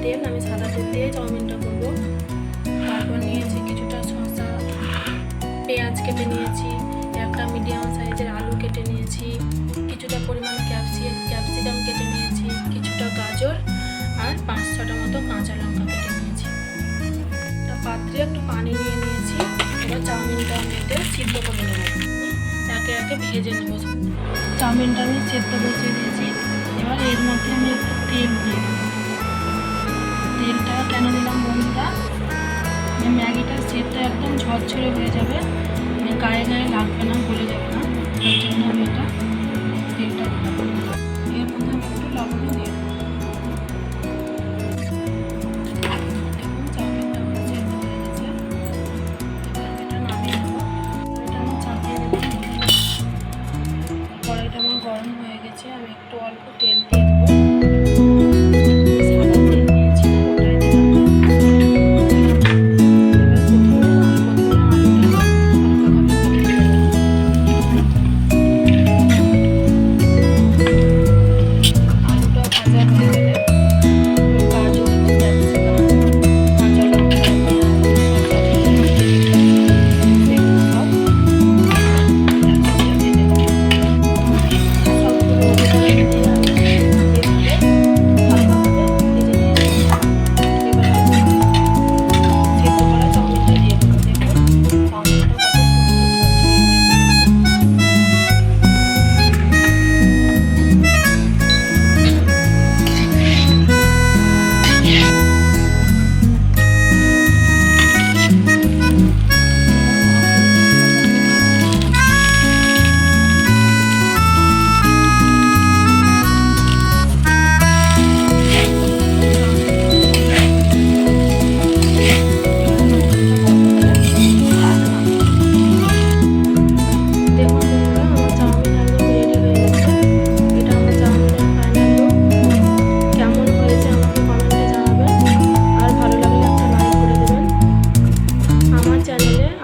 তেল, আমি সাদা তেল দিয়ে চাউমিনটা করব। তারপর নিয়েছি কিছুটা শসা, পেঁয়াজ কেটে নিয়েছি, একটা মিডিয়াম সাইজের আলু কেটে নিয়েছি, কিছুটা পরিমাণ ক্যাপসিকাম কেটে নিয়েছি, কিছুটা গাজর আর 5-6টা মতো কাঁচা লঙ্কা কেটে নিয়েছি। একটা পাত্রে একটু পানি নিয়ে নিয়েছি। এবার চাউমিনটা মেটে সিদ্ধ করে নেব। একে একে ভেজে নেব। চাউমিনটা আমি সেদ্ধ বসিয়ে দিয়েছি। এবার এর মধ্যে আমি একটু তেল দিয়ে দেবো। তেলটা কেন দিলাম বন্ধুরা, ম্যাগিটা সেদ্ধ একদম ঝরঝরে হয়ে যাবে, গায়ে গায়ে লাগবে না, গলে যাবে না। তার জন্য আমি এটা তেলটা দিলাম। এর মধ্যে আমি একটু লবণও দিয়ে দেবো। দেখুন চাউমিনটা আমার সেদ্ধ হয়ে গেছে। এবার এটা নামিয়ে নেবো। এটা আমি চাপিয়ে দেবো। কড়াইটা আমার গরম হয়ে গেছে। আমি একটু অল্প তেল দিয়ে দেবো। সাদা তেল দিয়েছিলাম, ওটাই দিলাম।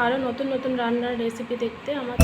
আরও নতুন নতুন রান্নার রেসিপি দেখতে আমার